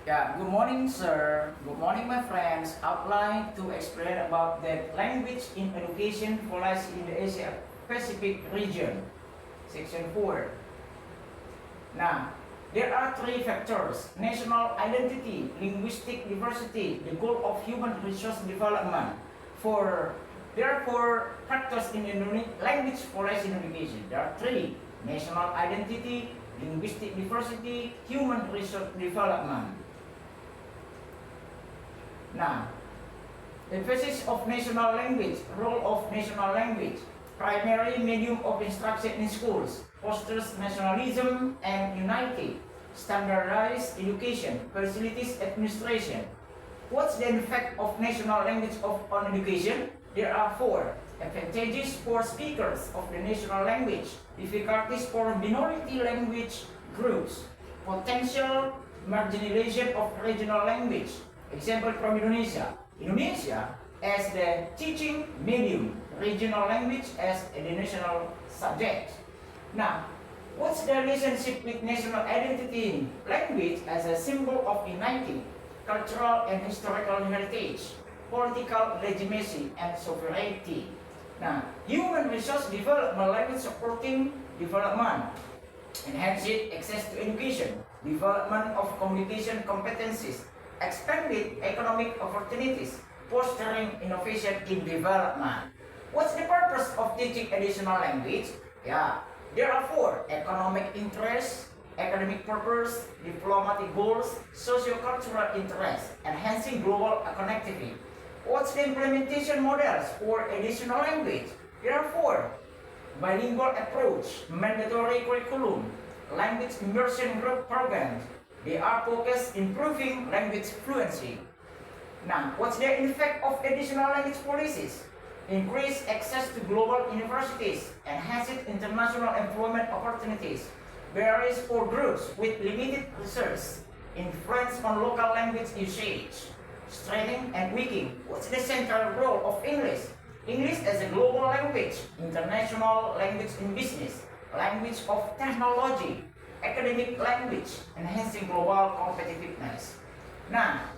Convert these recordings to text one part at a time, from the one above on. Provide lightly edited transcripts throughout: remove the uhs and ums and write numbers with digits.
Yeah, good morning, sir. Good morning, my friends. I'd like to explain about the language in education policy in the Asia Pacific region, section 4. Now, there are three factors: national identity, linguistic diversity, the goal of human resource development. There are four factors in language policy in education. There are three: national identity, linguistic diversity, human resource development. Now, emphasis of national language, role of national language, primary medium of instruction in schools, fosters nationalism and unity, standardized education, facilities administration. What's the effect of national language on education? There are four: advantages for speakers of the national language, difficulties for minority language groups, potential marginalization of regional language. Example from Indonesia. Indonesia as the teaching medium, regional language as the national subject. Now, what's the relationship with national identity? Language as a symbol of unity, cultural and historical heritage, political legitimacy, and sovereignty. Now, human resource development, language supporting development, enhanced access to education, development of communication competencies, expanded economic opportunities, fostering innovation in development. What's the purpose of teaching additional language? Yeah, there are four: economic interest, academic purpose, diplomatic goals, socio-cultural interest, enhancing global connectivity. What's the implementation models for additional language? There are four: bilingual approach, mandatory curriculum, language immersion group programs. They are focused improving language fluency. Now, what's the effect of additional language policies? Increase access to global universities, enhance international employment opportunities, barriers for groups with limited resources, influence on local language usage, strengthening and weakening. What's the central role of English? English as a global language, international language in business, language of technology, academic language, enhancing global competitiveness. Now,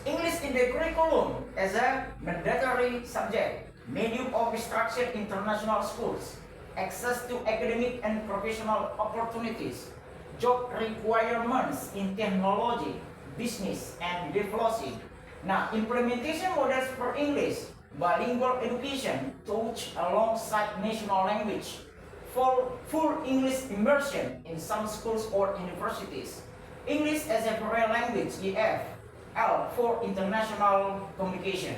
English in the curriculum as a mandatory subject, medium of instruction in international schools, access to academic and professional opportunities, job requirements in technology, business, and diplomacy. Now, implementation models for English, bilingual education taught alongside national language, full English immersion in some schools or universities, English as a foreign language (EFL) for international communication.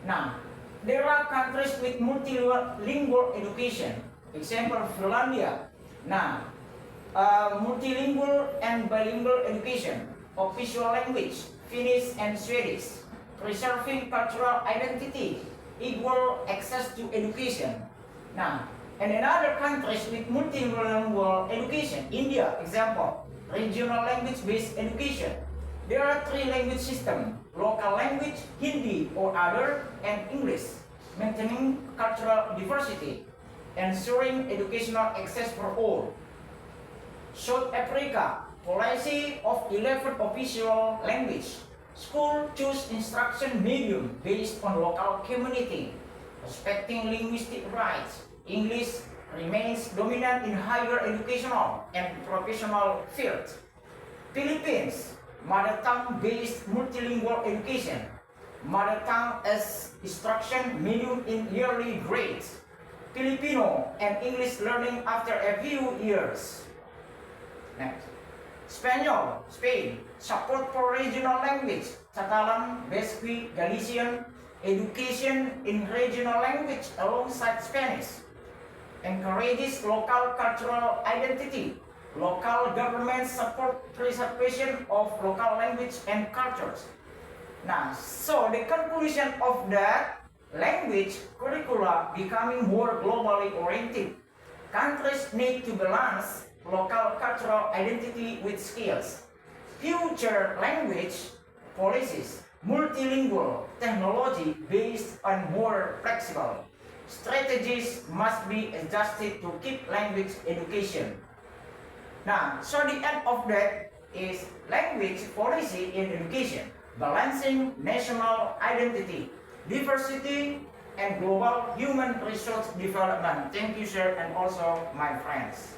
Now, there are countries with multilingual education. Example, Finlandia. Now, multilingual and bilingual education, official language, Finnish and Swedish, preserving cultural identity, equal access to education. Now, and in other countries with multilingual education, India, example, regional language-based education. There are three language systems: local language, Hindi or other, and English, maintaining cultural diversity, ensuring educational access for all. South Africa, policy of 11 official language. School choose instruction medium based on local community, respecting linguistic rights. English remains dominant in higher educational and professional fields. Philippines, mother tongue-based multilingual education. Mother tongue as instruction medium in yearly grades. Filipino and English learning after a few years. Next. Spanish, Spain, support for regional language. Catalan, Basque, Galician, education in regional language alongside Spanish. Encourages local cultural identity. Local governments support preservation of local language and cultures. Now, so the conclusion of that, language curricula becoming more globally oriented. Countries need to balance local cultural identity with skills. Future language policies, multilingual technology based on more flexible. Strategies must be adjusted to keep language education. Now, so the end of that is language policy in education, balancing national identity, diversity, and global human resource development. Thank you, sir, and also my friends.